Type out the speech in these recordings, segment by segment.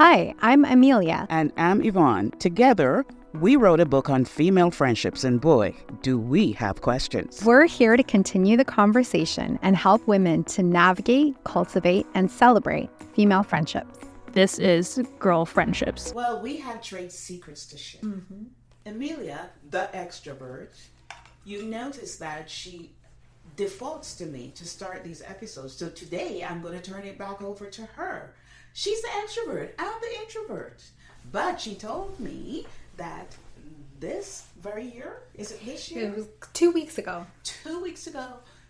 Hi, I'm Emilia. And I'm Yvonne. Together, we wrote a book on female friendships, and boy, do we have questions. We're here to continue the conversation and help women to navigate, cultivate, and celebrate female friendships. This is Girl Friendships. Well, we have trade secrets to share. Emilia, the extrovert, you notice that she defaults to me to start these episodes. So today, I'm going to turn it back over to her. She's the extrovert. I'm the introvert. But she told me that this very year, is it this year? It was 2 weeks ago. 2 weeks ago,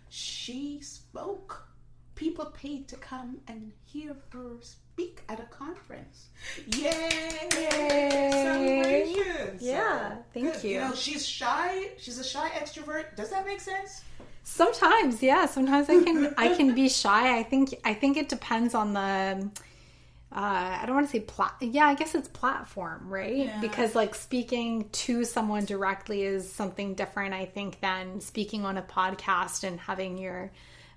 she spoke. People paid to come and hear her speak at a conference. Yay! Celebrations! Yeah, thank you. You know, she's shy. She's a shy extrovert. Does that make sense? Sometimes, yeah. Sometimes I can be shy. I think it depends on the. I don't want to say I guess it's platform, right? Yeah. Because like speaking to someone directly is something different, I think, than speaking on a podcast and having your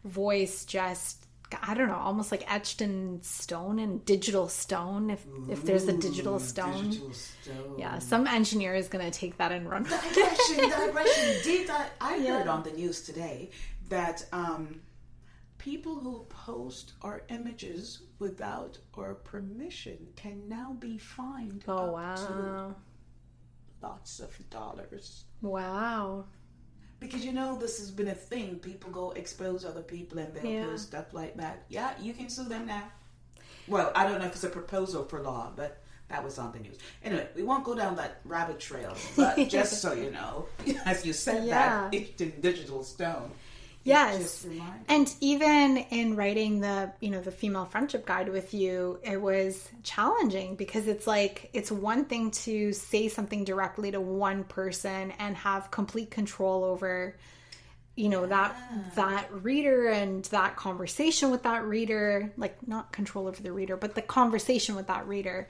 voice just, I don't know, almost like etched in stone and digital stone. If there's a digital stone. Yeah, some engineer is going to take that and run. Digression. I heard on the news today that people who post our images without our permission can now be fined up to lots of dollars. Wow. Because, you know, this has been a thing. People go expose other people and they'll post stuff like that. Yeah, you can sue them now. Well, I don't know if it's a proposal for law, but that was on the news. Anyway, we won't go down that rabbit trail. But just so you know, as you said that, it's in digital stone. Yes. And even in writing the female friendship guide with you, it was challenging because it's like, it's one thing to say something directly to one person and have complete control over, that reader and that conversation with that reader, like not control over the reader, but the conversation with that reader.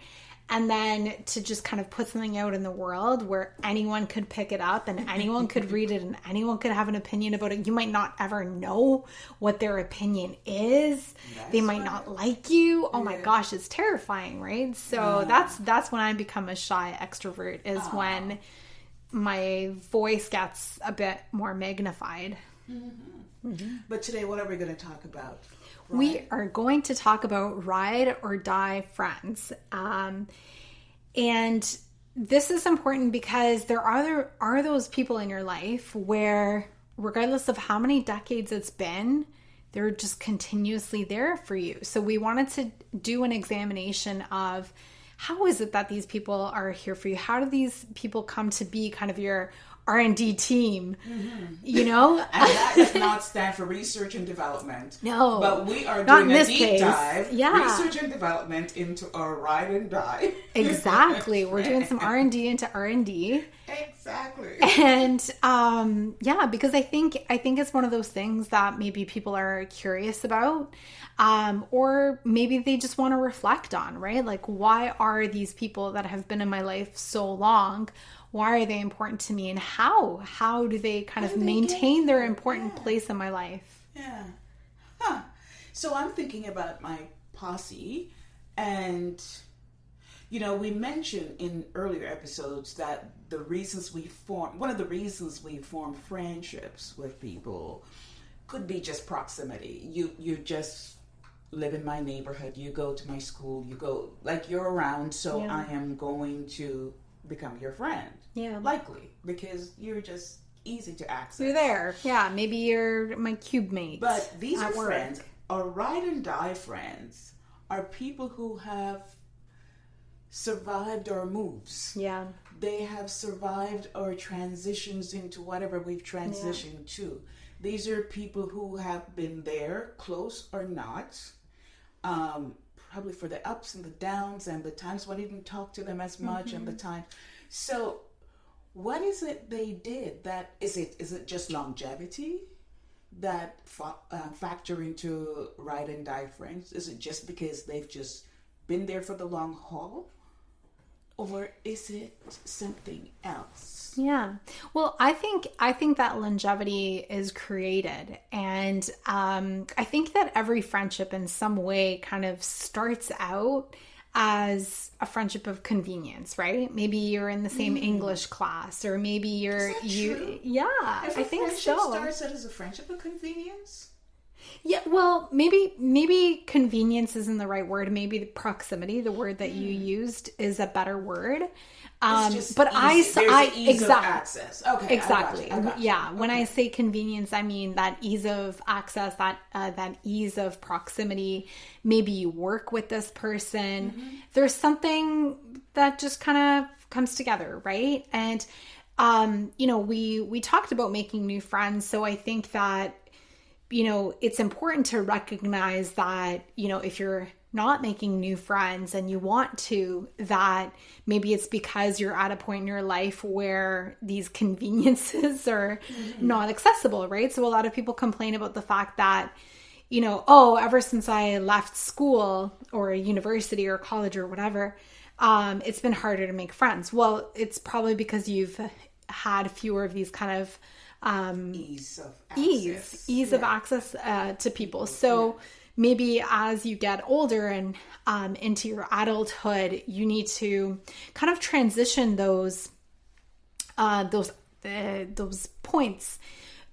And then to just kind of put something out in the world where anyone could pick it up and anyone could read it and anyone could have an opinion about it. You might not ever know what their opinion is. They might not like you. Oh my gosh, it's terrifying, right? So that's when I become a shy extrovert, is when my voice gets a bit more magnified. But today, what are we going to talk about? We are going to talk about ride or die friends. And this is important because there are those people in your life where, regardless of how many decades it's been, they're just continuously there for you. So we wanted to do an examination of how is it that these people are here for you? How do these people come to be kind of your R&D team, you know? And that does not stand for research and development. No. But we are not doing in a this deep case. dive, Yeah. research and development into our ride and die. Exactly. We're doing some R&D into R&D. Exactly. And because I think it's one of those things that maybe people are curious about, or maybe they just want to reflect on, right? Like, why are these people that have been in my life so long, why are they important to me, and how do they kind of maintain their important place in my life? Yeah. So I'm thinking about my posse, and we mentioned in earlier episodes that one of the reasons we form friendships with people could be just proximity. You just live in my neighborhood, you go to my school, you're around, so I am going to become your friend. Yeah. Likely, because you're just easy to access. You're there. Yeah, maybe you're my cube mate. But these are friends. Our ride and die friends are people who have survived our moves. Yeah. They have survived our transitions into whatever we've transitioned to. These are people who have been there, close or not, probably for the ups and the downs and the times when I didn't talk to them as much and the time. So what is it they did that, is it just longevity that factor into ride and die friends? Is it just because they've just been there for the long haul? Or is it something else? Yeah. Well, I think that longevity is created. And I think that every friendship in some way kind of starts out as a friendship of convenience, right? Maybe you're in the same English class, or maybe you're true? Yeah, If I think so. Starts out as a friendship of convenience. Yeah, well, maybe convenience isn't the right word. Maybe the proximity, the word that you used, is a better word. But ease exactly of access. Okay, exactly. I got you. Yeah, when I say convenience, I mean that ease of access, that ease of proximity. Maybe you work with this person. There's something that just kind of comes together, right? And we talked about making new friends, so I think that it's important to recognize that, if you're not making new friends and you want to, that maybe it's because you're at a point in your life where these conveniences are not accessible, right? So a lot of people complain about the fact that, ever since I left school or university or college or whatever, it's been harder to make friends. Well, it's probably because you've had fewer of these kind of ease of access to people. So maybe as you get older and into your adulthood, you need to kind of transition those points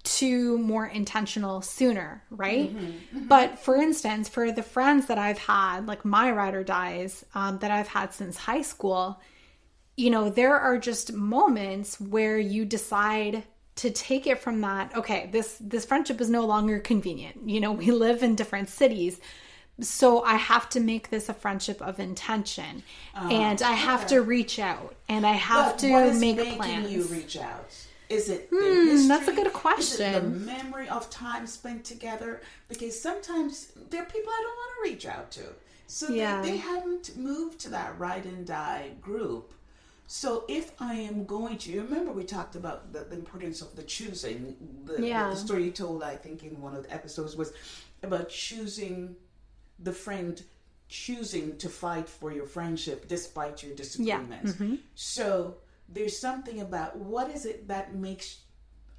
to more intentional sooner, right? But for instance, for the friends that I've had, like my ride or dies, that I've had since high school, there are just moments where you decide to take it from that, okay, this friendship is no longer convenient. We live in different cities. So I have to make this a friendship of intention. And I have to reach out. And I have to make plans. What is making you reach out? Is it the history? That's a good question. Is it the memory of time spent together? Because sometimes there are people I don't want to reach out to. So they haven't moved to that ride and die group. So if I am going to, remember we talked about the importance of the choosing. The story you told, I think, in one of the episodes was about choosing the friend, choosing to fight for your friendship despite your disagreements. So there's something about what is it that makes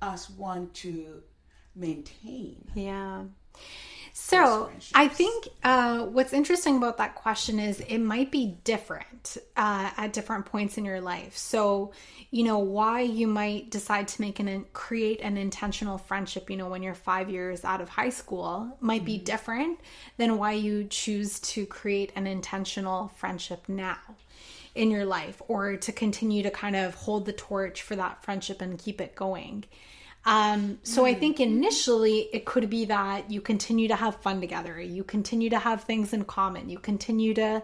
us want to maintain. Yeah. So I think what's interesting about that question is it might be different at different points in your life. So, why you might decide to create an intentional friendship, when you're 5 years out of high school might be different than why you choose to create an intentional friendship now in your life, or to continue to kind of hold the torch for that friendship and keep it going. So I think initially it could be that you continue to have fun together. You continue to have things in common. You continue to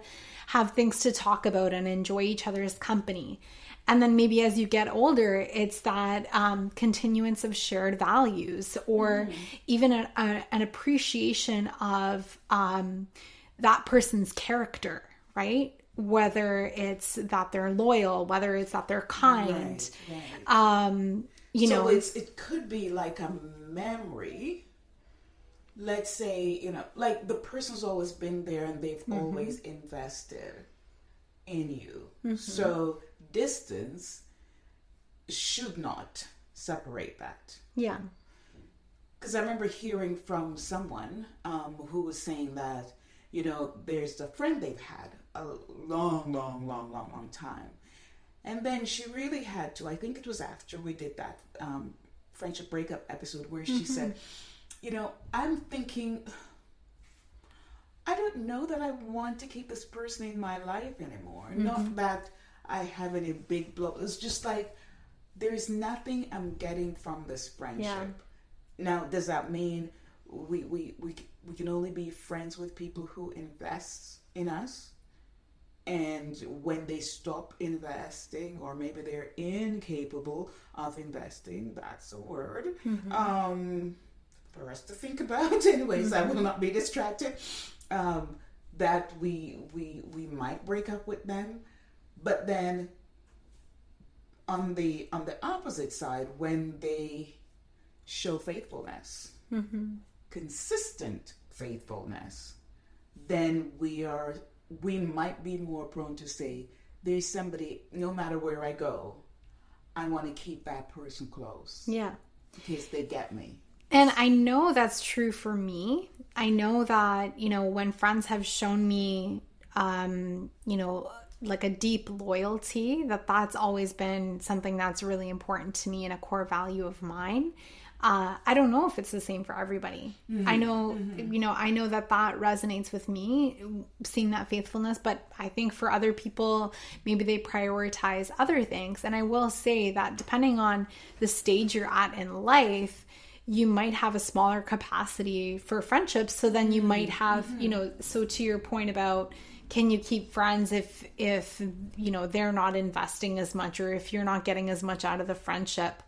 have things to talk about and enjoy each other's company. And then maybe as you get older, it's that continuance of shared values, or even an appreciation of that person's character, right? Whether it's that they're loyal, whether it's that they're kind. Right. So it could be like a memory. Let's say, like the person's always been there and they've always invested in you. So distance should not separate that. Yeah. Because I remember hearing from someone who was saying that, there's a friend they've had a long time. And then she really had to, I think it was after we did that friendship breakup episode where she said, I'm thinking, I don't know that I want to keep this person in my life anymore. Not that I have any big blow. It's just like, there's nothing I'm getting from this friendship. Yeah. Now, does that mean we can only be friends with people who invest in us? And when they stop investing, or maybe they're incapable of investing, that's a word for us to think about. Anyways, I will not be distracted. That we might break up with them, but then on the opposite side, when they show faithfulness, consistent faithfulness, then we might be more prone to say, there's somebody, no matter where I go, I want to keep that person close. Yeah. In case they get me. And I know that's true for me. I know that, when friends have shown me like a deep loyalty, that's always been something that's really important to me and a core value of mine. I don't know if it's the same for everybody. I know, I know that resonates with me, seeing that faithfulness, but I think for other people, maybe they prioritize other things. And I will say that depending on the stage you're at in life, you might have a smaller capacity for friendships. So then you might have, so to your point about, can you keep friends if they're not investing as much, or if you're not getting as much out of the friendship?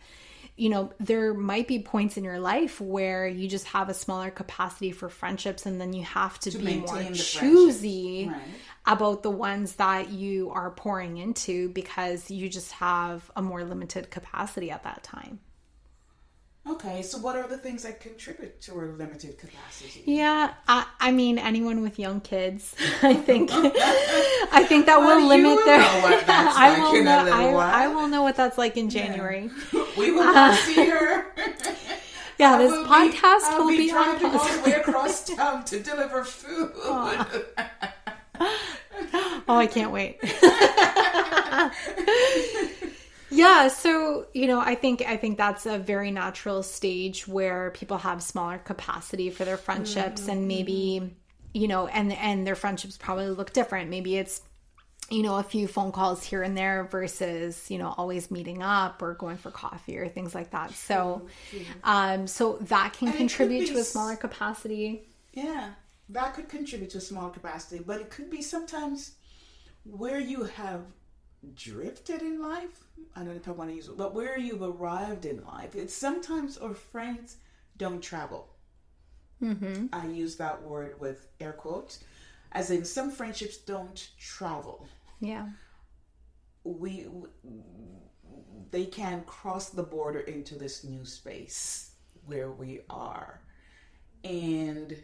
There might be points in your life where you just have a smaller capacity for friendships, and then you have to be more choosy about the ones that you are pouring into, because you just have a more limited capacity at that time. Okay, so what are the things that contribute to our limited capacity? Yeah, I mean, anyone with young kids, I think that will limit their. Know what that's like in a little while. I will know what that's like in January. Yeah. We will not see her. Yeah, this podcast will be driving all the way across town to deliver food. Oh, I can't wait. Yeah, so, I think that's a very natural stage where people have smaller capacity for their friendships, and maybe, and their friendships probably look different. Maybe it's, a few phone calls here and there versus, always meeting up or going for coffee or things like that. So, so that can contribute to a smaller capacity. Yeah, that could contribute to a smaller capacity, but it could be sometimes where you have drifted in life. I don't know if I want to use it, but where you've arrived in life, it's sometimes our friends don't travel. I use that word with air quotes, as in some friendships don't travel. Yeah, they can cross the border into this new space where we are, and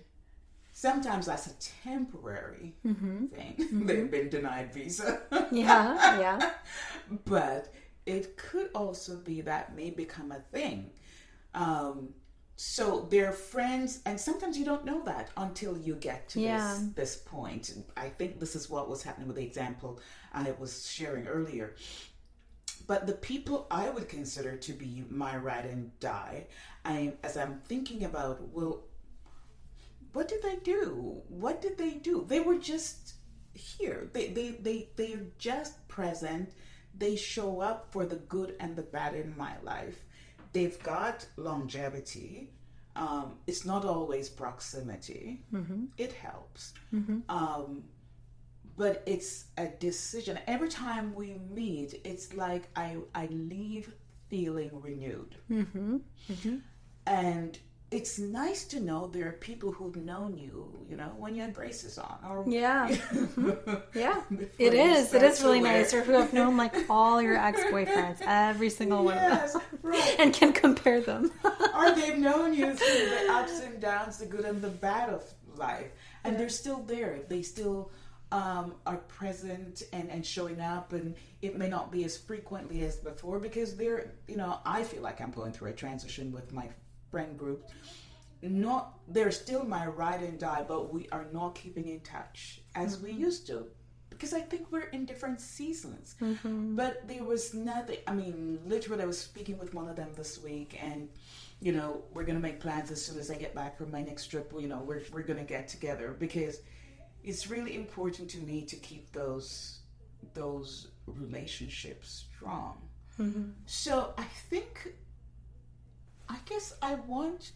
sometimes that's a temporary thing. They've been denied visa. Yeah. But it could also be that may become a thing. So they're friends, and sometimes you don't know that until you get to this point. I think this is what was happening with the example I was sharing earlier. But the people I would consider to be my ride and die, as I'm thinking about, well, what did they do? What did they do? They were just here. They're just present. They show up for the good and the bad in my life. They've got longevity. It's not always proximity. It helps. But it's a decision. Every time we meet, it's like I leave feeling renewed. And it's nice to know there are people who've known you, when your braces on. Or, yeah. It is really nice. Or who have known like all your ex-boyfriends, every single one of them. Right. And can compare them. Or they've known you through the ups and downs, the good and the bad of life. And they're still there. They still are present and showing up, and it may not be as frequently as before, because they're, I feel like I'm going through a transition with my friend group. They're still my ride and die, but we are not keeping in touch as we used to, because I think we're in different seasons. But there was nothing. I mean, literally, I was speaking with one of them this week, and we're gonna make plans as soon as I get back from my next trip. We're gonna get together, because it's really important to me to keep those relationships strong. So I guess I want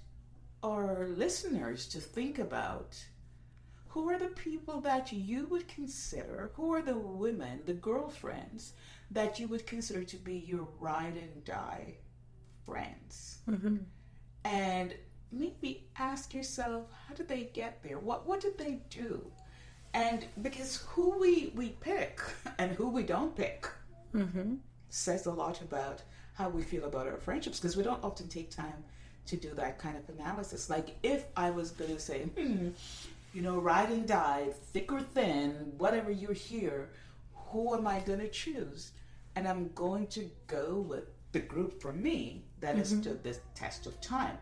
our listeners to think about, who are the people that you would consider, who are the women, the girlfriends that you would consider to be your ride and die friends? And maybe ask yourself, how did they get there? What did they do? And because who we pick and who we don't pick says a lot about how we feel about our friendships, because we don't often take time to do that kind of analysis. Like, if I was going to say, ride and die, thick or thin, whatever you're here, who am I going to choose? And I'm going to go with the group for me that has stood this test of time.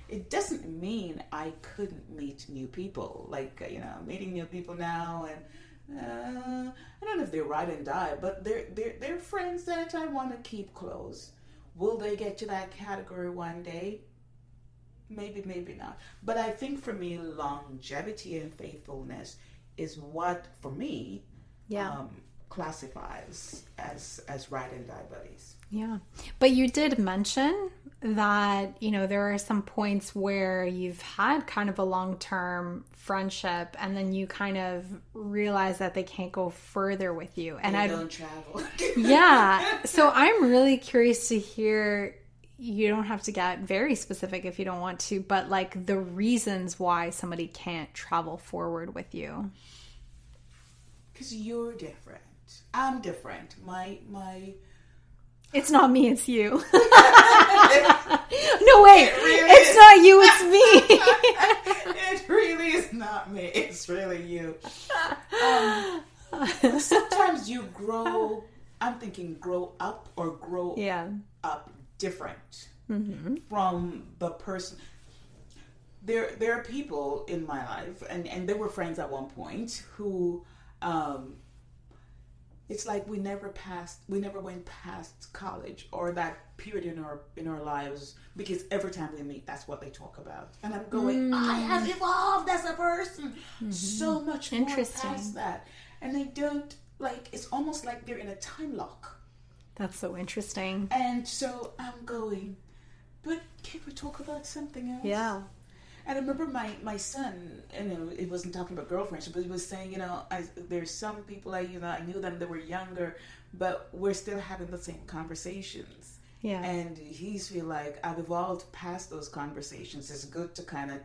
It doesn't mean I couldn't meet new people, like, meeting new people now and I don't know if they're ride and die, but they're friends that I want to keep close. Will they get to that category one day? Maybe, maybe not. But I think for me, longevity and faithfulness is what, for me, classifies as ride and die buddies. Yeah. But you did mention that, there are some points where you've had kind of a long-term friendship and then you kind of realize that they can't go further with you. And I don't travel. Yeah. So I'm really curious to hear, you don't have to get very specific if you don't want to, but like the reasons why somebody can't travel forward with you. Because you're different. I'm different. My It's not me, it's you. No, wait. It's not you, it's me. It really is not me. It's really you. Sometimes you grow, I'm thinking grow up or grow up different from the person. There are people in my life, and they were friends at one point, who it's like we never went past college or that period in our lives, because every time we meet, that's what they talk about. And I'm going, I have evolved as a person so much more past that. And they don't, like, it's almost like they're in a time lock. That's so interesting. And so I'm going, but can't we talk about something else? Yeah. And I remember my son, it wasn't talking about girlfriends, but he was saying, there's some people I knew them, they were younger, but we're still having the same conversations. Yeah. And he's feel like I've evolved past those conversations. It's good to kind of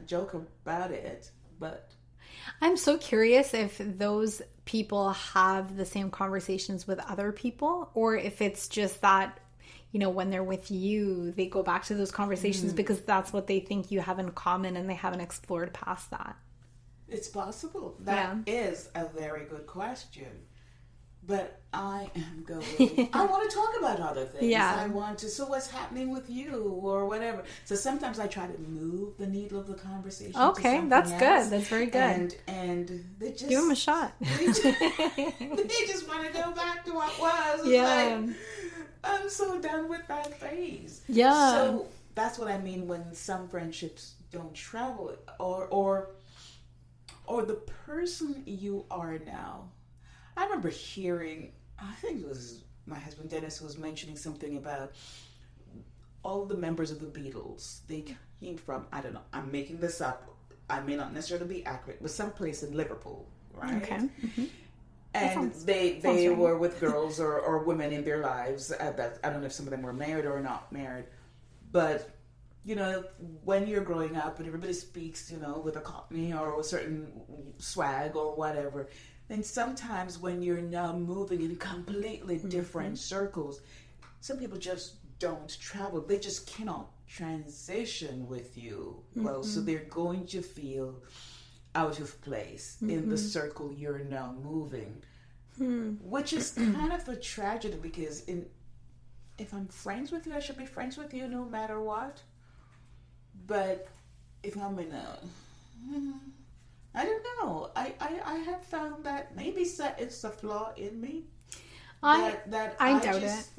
joke about it, but I'm so curious if those people have the same conversations with other people, or if it's just that, when they're with you, they go back to those conversations because that's what they think you have in common and they haven't explored past that. It's possible. That is a very good question. But I am going, I want to talk about other things. Yeah. I want to, so what's happening with you or whatever. So sometimes I try to move the needle of the conversation. Okay, that's else. Good. That's very good. And they just... Give them a shot. They just want to go back to what was. It's like, I'm so done with that phase. Yeah. So that's what I mean when some friendships don't travel, or the person you are now. I remember hearing, I think it was my husband Dennis who was mentioning something about all the members of the Beatles. They came from, I don't know, I'm making this up. I may not necessarily be accurate, but someplace in Liverpool, right? Okay. Mm-hmm. And they were with girls or women in their lives. That I don't know if some of them were married or not married. But, when you're growing up and everybody speaks, with a cockney or a certain swag or whatever, then sometimes when you're now moving in completely different circles, some people just don't travel. They just cannot transition with you. Well, so they're going to feel out of place in the circle you're now moving, which is kind of a tragedy, because if I'm friends with you, I should be friends with you no matter what. But if I'm in I don't know. I have found that maybe it's a flaw in me. I doubt it.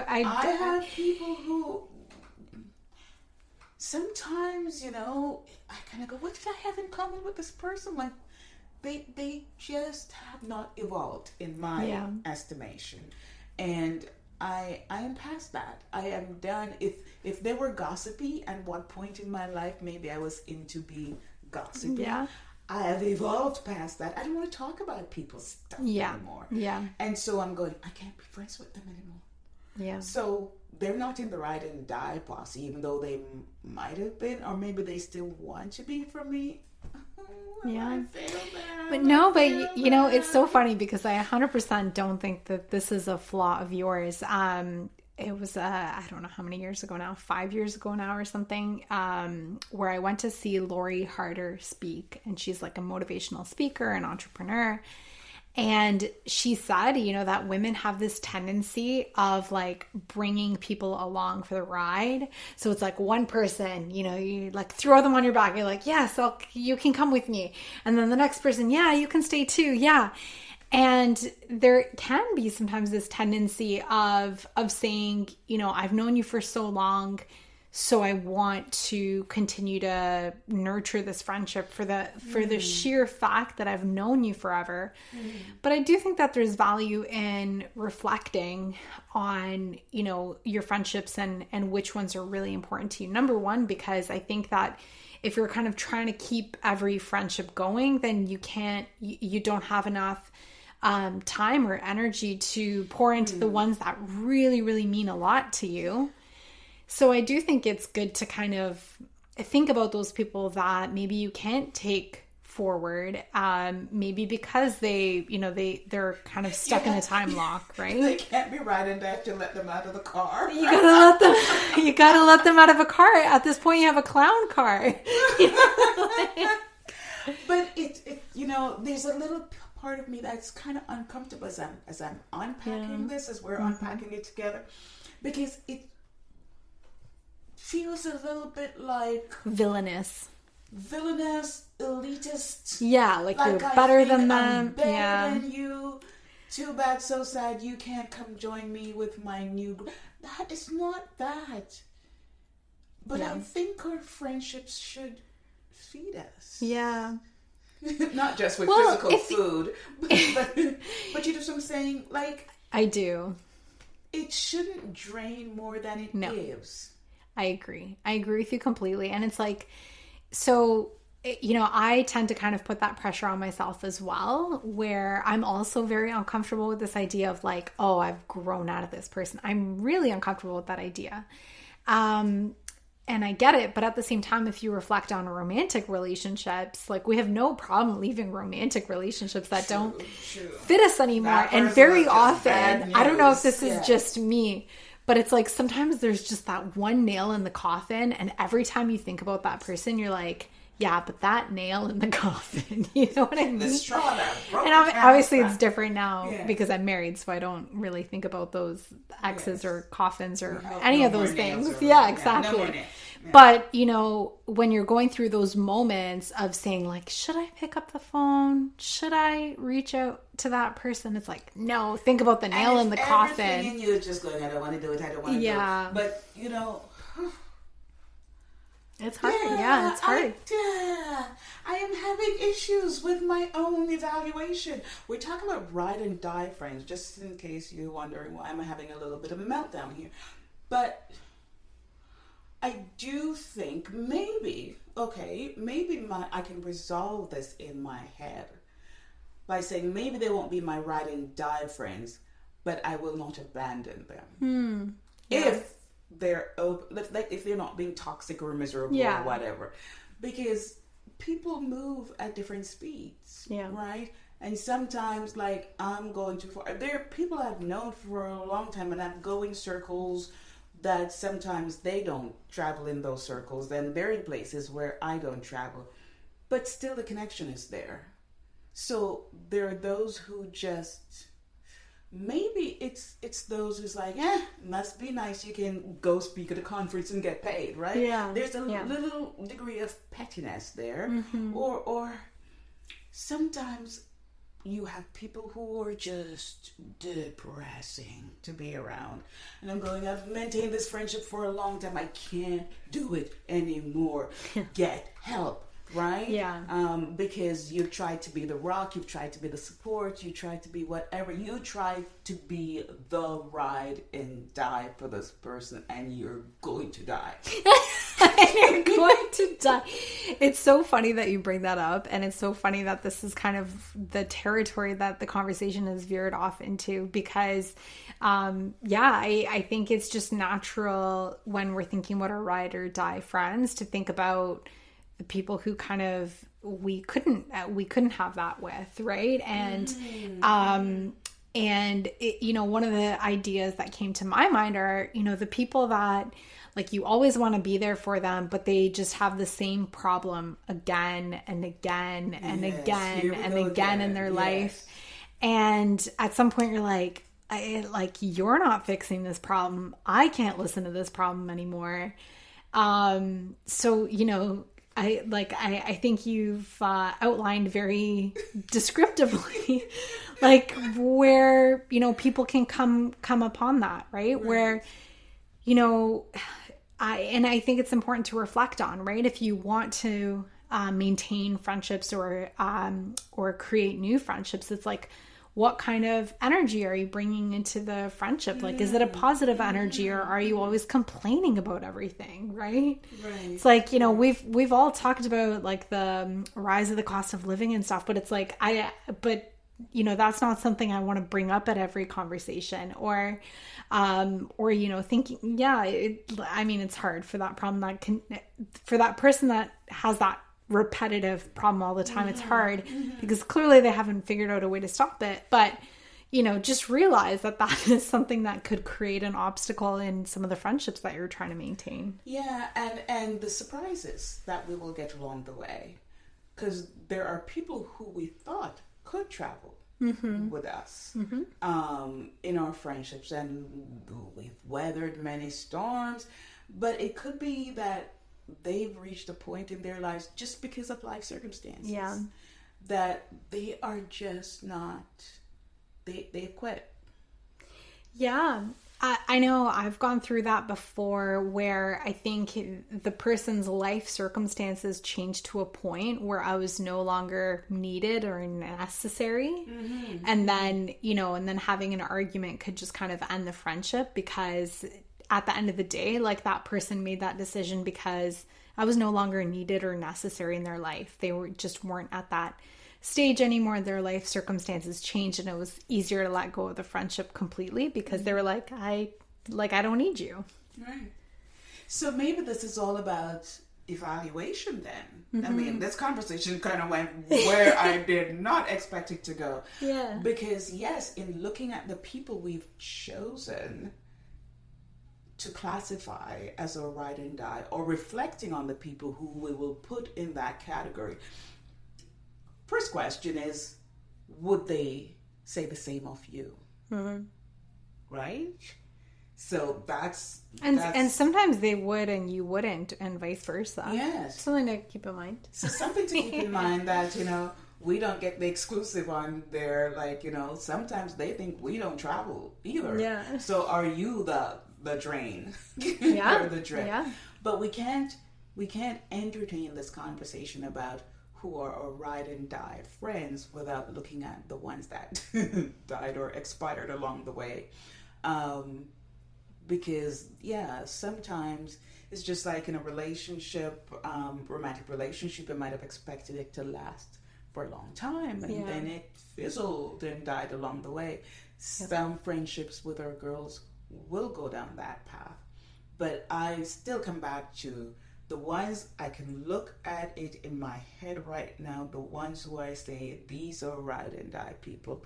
I have people who sometimes, I kind of go, what did I have in common with this person? Like, they just have not evolved in my estimation. And I am past that. I am done. If they were gossipy at one point in my life, maybe I was into being gossipy. Yeah. I have evolved past that. I don't want to talk about people's stuff anymore. Yeah. And so I'm going, I can't be friends with them anymore. Yeah. So they're not in the ride and die posse, even though they might have been, or maybe they still want to be for me. Yeah. But no, but it's so funny because I 100% don't think that this is a flaw of yours. It was, I don't know how many years ago now, 5 years ago now or something, where I went to see Lori Harder speak, and she's like a motivational speaker and entrepreneur. And she said, you know, that women have this tendency of like bringing people along for the ride. So it's like one person, you know, you like throw them on your back. You're like, yes, you can come with me. And then the next person, yeah, you can stay too. Yeah. And there can be sometimes this tendency of saying, you know, I've known you for so long, so I want to continue to nurture this friendship for the sheer fact that I've known you forever. But I do think that there's value in reflecting on, you know, your friendships and which ones are really important to you. Number one, because I think that if you're kind of trying to keep every friendship going, then you don't have enough time or energy to pour into the ones that really, really mean a lot to you. So I do think it's good to kind of think about those people that maybe you can't take forward, maybe because they're kind of stuck in a time lock, right? They can't be riding back to let them out of the car. You gotta let them out of a car. At this point, you have a clown car. But it you know, there's a little part of me that's kind of uncomfortable as I'm unpacking this, as we're unpacking it together, because it feels a little bit like villainous, elitist. Yeah, like you're I better think than I'm them. better than you. Too bad, so sad. You can't come join me with my new group. That is not that. But I think our friendships should feed us. Yeah. Not just with physical food, but you know what I'm saying? Like, I do. It shouldn't drain more than it gives. I agree with you completely. And it's like, so, you know, I tend to kind of put that pressure on myself as well, where I'm also very uncomfortable with this idea of like, oh, I've grown out of this person. I'm really uncomfortable with that idea. And I get it, but at the same time, if you reflect on romantic relationships, like we have no problem leaving romantic relationships that don't fit us anymore. And very often, I don't know if this is just me, but it's like sometimes there's just that one nail in the coffin, and every time you think about that person, you're like, yeah, but that nail in the coffin, you know what I mean? The straw that broke and obviously it's different now because I'm married, so I don't really think about those exes or coffins or any of those things. Exactly. But, you know, when you're going through those moments of saying like, should I pick up the phone? Should I reach out to that person? It's like, no, think about the nail in the coffin. And you're just going, I don't want to do it. I don't want to do it. But, you know, it's hard. Yeah, it's hard. I am having issues with my own evaluation. We're talking about ride and die friends, just in case you're wondering why I'm having a little bit of a meltdown here. But I do think maybe I can resolve this in my head by saying maybe they won't be my ride and die friends, but I will not abandon them. If they're if they're not being toxic or miserable or whatever, because people move at different speeds, right? And sometimes, like, I'm going too far. There are people I've known for a long time, and I'm going circles that sometimes they don't travel in those circles, and they're in places where I don't travel, but still the connection is there. So there are those who just, maybe it's those who's like, must be nice, you can go speak at a conference and get paid, right? There's a little degree of pettiness there. Or sometimes you have people who are just depressing to be around. And I'm going, I've maintained this friendship for a long time. I can't do it anymore. Get help, right? Because you've tried to be the rock, you've tried to be the support, you tried to be whatever. You tried to be the ride and die for this person, and you're going to die. You're going to die. It's so funny that you bring that up, and it's so funny that this is kind of the territory that the conversation has veered off into, because I think it's just natural when we're thinking about our ride or die friends to think about the people who kind of we couldn't have that with, right? And it, one of the ideas that came to my mind are, the people that, like, you always want to be there for them, but they just have the same problem again and again and again and again in their life. And at some point you're like, you're not fixing this problem. I can't listen to this problem anymore. So, I think you've outlined very descriptively, like where, people can come upon that, right? Where, I think it's important to reflect on, right? If you want to maintain friendships or create new friendships, it's like, what kind of energy are you bringing into the friendship? Like, is it a positive energy, or are you always complaining about everything? Right. It's like, we've all talked about like the rise of the cost of living and stuff, but it's like, that's not something I want to bring up at every conversation or thinking, it's hard for that problem for that person that has that repetitive problem all the time. It's hard because clearly they haven't figured out a way to stop it, but just realize that is something that could create an obstacle in some of the friendships that you're trying to maintain. And the surprises that we will get along the way, because there are people who we thought could travel with us in our friendships, and we've weathered many storms, but it could be that they've reached a point in their lives just because of life circumstances that they are just not, they've quit. Yeah. I know I've gone through that before, where I think the person's life circumstances changed to a point where I was no longer needed or necessary. And then, and then having an argument could just kind of end the friendship, because at the end of the day, like, that person made that decision because I was no longer needed or necessary in their life. They weren't at that stage anymore. Their life circumstances changed, and it was easier to let go of the friendship completely because they were like, I don't need you. Right. So maybe this is all about evaluation then. I mean, this conversation kind of went where I did not expect it to go. Yeah. Because yes, in looking at the people we've chosen to classify as a ride and die, or reflecting on the people who we will put in that category, first question is, would they say the same of you? Right? So that's sometimes they would and you wouldn't, and vice versa. Yes. Something to keep in mind. So something to keep in mind, that, we don't get the exclusive on there. Like, sometimes they think we don't travel either. Yeah. So are you the drain? Yeah. Or the dread? Yeah. But we can't entertain this conversation about who are our ride and die friends without looking at the ones that died or expired along the way. Because sometimes it's just like in a relationship, romantic relationship, you might have expected it to last for a long time, and then it fizzled and died along the way. Some friendships with our girls will go down that path, but I still come back to the ones I can look at it in my head right now, the ones who I say, these are ride and die people.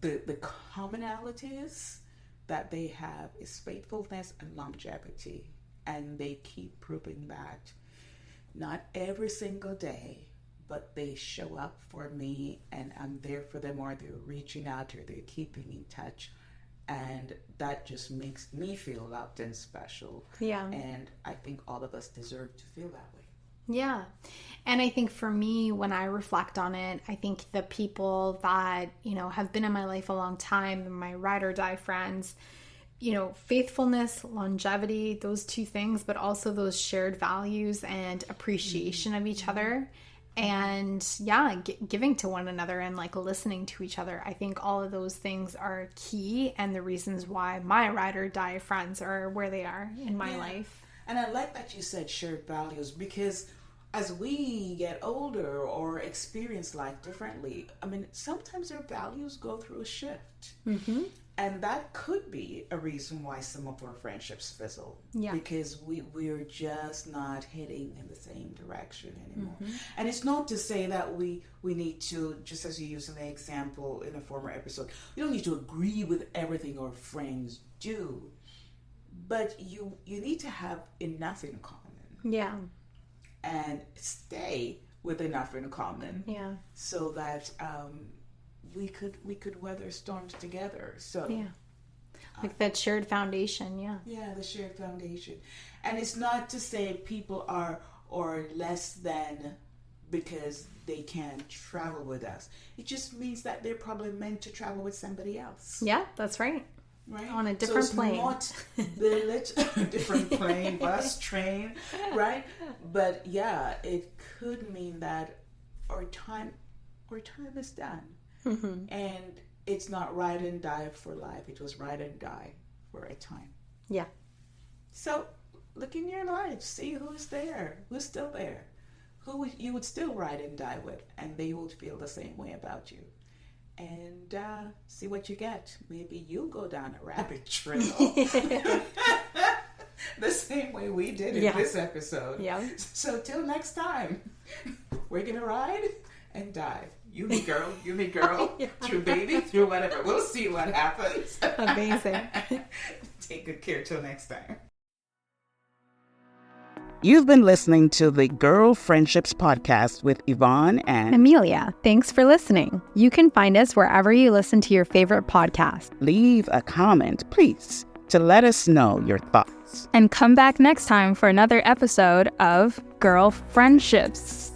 The commonalities that they have is faithfulness and longevity, and they keep proving that, not every single day, but they show up for me and I'm there for them, or they're reaching out, or they're keeping in touch. And that just makes me feel loved and special. Yeah. And I think all of us deserve to feel that way. Yeah. And I think for me, when I reflect on it, I think the people that, have been in my life a long time, my ride or die friends, faithfulness, longevity, those two things, but also those shared values and appreciation of each other. And giving to one another and like listening to each other. I think all of those things are key, and the reasons why my ride or die friends are where they are in my life. And I like that you said shared values, because as we get older or experience life differently, I mean, sometimes our values go through a shift. And that could be a reason why some of our friendships fizzle. Yeah. Because we're just not heading in the same direction anymore. And it's not to say that we need to, just as you used in the example in a former episode, we don't need to agree with everything our friends do. But you need to have enough in common. Yeah. And stay with enough in common. Yeah. So that we could weather storms together. So Yeah. Like that shared foundation, yeah. Yeah, the shared foundation. And it's not to say people are or less than because they can't travel with us. It just means that they're probably meant to travel with somebody else. Yeah, that's right. Right? On a different plane. Not village, different plane, bus, train, right? But yeah, it could mean that our time is done. Mm-hmm. And it's not ride and die for life. It was ride and die for a time. Yeah. So look in your life, see who's there, who's still there, who you would still ride and die with, and they would feel the same way about you. And see what you get. Maybe you'll go down a rabbit trail. The same way we did in this episode. Yeah. So till next time, we're going to ride and dive. You me girl, through baby, through whatever. We'll see what happens. Amazing. Take good care till next time. You've been listening to the Girl Friendships Podcast with Yvonne and Emilia, thanks for listening. You can find us wherever you listen to your favorite podcast. leave a comment, please, to let us know your thoughts. And come back next time for another episode of Girl Friendships.